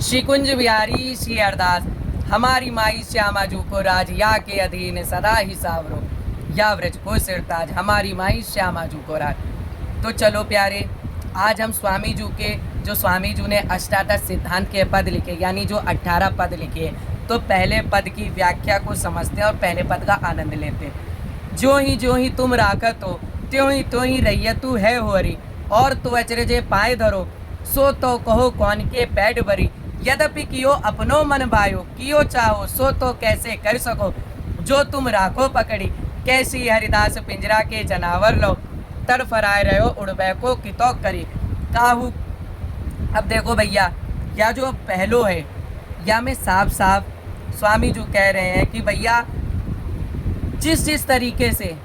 श्री कुंज बिहारी श्री अरदास हमारी माई श्यामा जू को राज या के अधीन सदा ही सावरो या व्रज को सिरताज हमारी माई श्यामा जू को राज। तो चलो प्यारे, आज हम स्वामी जू के जो स्वामी जू ने अष्टादश सिद्धांत के पद लिखे यानी जो 18 पद लिखे, तो पहले पद की व्याख्या को समझते हैं और पहले पद का आनंद लेते हैं। जो ही तुम राखत हो त्यों ही रैयतु है होरी, और तो अचरजे पाए धरो सो तो कहो कौन के पैड भरी। यद्यपि कियो अपनो मन भायो कियो चाहो सो तो कैसे कर सको। जो तुम राखो पकड़ी कैसी हरिदास पिंजरा के जनावर लो, तड़फराए रहो उड़बे को कितो करी काहू। अब देखो भैया, या जो पहलो है या में साफ साफ स्वामी जी कह रहे हैं कि भैया जिस तरीके से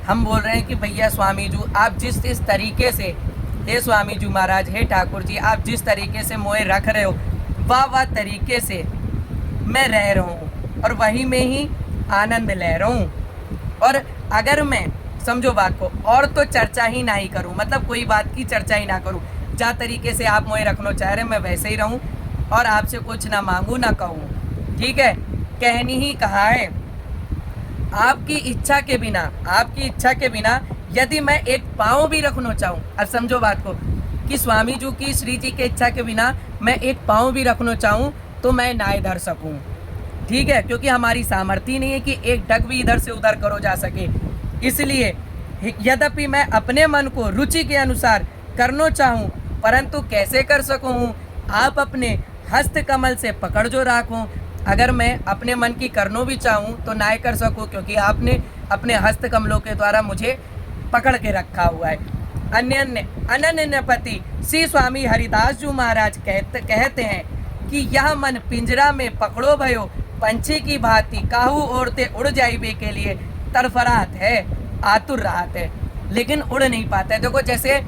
हम बोल रहे हैं कि भैया स्वामी जी आप जिस तरीके से, हे स्वामी जी महाराज, हे ठाकुर जी, आप जिस तरीके से मोए रख रहे हो वह तरीके से मैं रह रहा हूँ और वही में ही आनंद ले रहा हूँ। और अगर मैं समझो बात को और तो चर्चा ही ना ही करूँ, मतलब कोई बात की चर्चा ही ना करूँ, जा तरीके से आप मोए रखना चाह रहे मैं वैसे ही रहूँ और आपसे कुछ ना मांगू ना कहूँ, ठीक है। कहनी ही कहा है, आपकी इच्छा के बिना यदि मैं एक पाँव भी रखना चाहूँ, अब समझो बात को कि स्वामी जी की श्री जी के इच्छा के बिना मैं एक पाँव भी रखना चाहूँ तो मैं ना धर सकूँ, ठीक है, क्योंकि हमारी सामर्थ्य नहीं है कि एक डग भी इधर से उधर करो जा सके। इसलिए यद्यपि मैं अपने मन को रुचि के अनुसार करना चाहूँ, परंतु कैसे कर सकूँ, आप अपने हस्त कमल से पकड़ जो राखूँ। अगर मैं अपने मन की करनो भी चाहूँ तो ना कर सकूँ, क्योंकि आपने अपने हस्त कमलों के द्वारा मुझे पकड़ के रखा हुआ है। अनन्य पति श्री स्वामी हरिदास जी महाराज कहते हैं कि यह मन पिंजरा में पकड़ो भयो पंछी की भांति काहू ओरते उड़ जाइबे के लिए तरफरात है, आतुर राहत है, लेकिन उड़ नहीं पाता है। देखो जैसे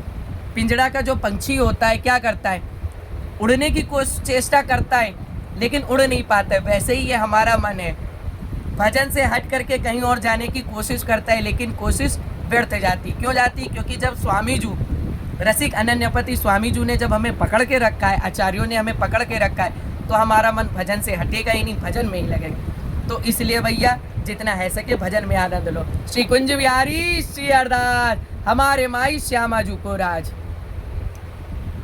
पिंजरा का जो पंछी होता है क्या करता है, उड़ने की चेष्टा करता है लेकिन उड़ नहीं पाता है, वैसे ही ये हमारा मन है, भजन से हट करके कहीं और जाने की कोशिश करता है लेकिन कोशिश व्यर्थ जाती। क्यों जाती? क्योंकि जब स्वामी जी रसिक अनन्यपति स्वामी जी ने जब हमें पकड़ के रखा है, आचार्यों ने हमें पकड़ के रखा है, तो हमारा मन भजन से हटेगा ही नहीं, भजन में ही लगेगा। तो इसलिए भैया जितना है सके भजन में आनंद लो। श्री कुंज बिहारी श्री अरदास हमारे माई श्यामा जी को राज।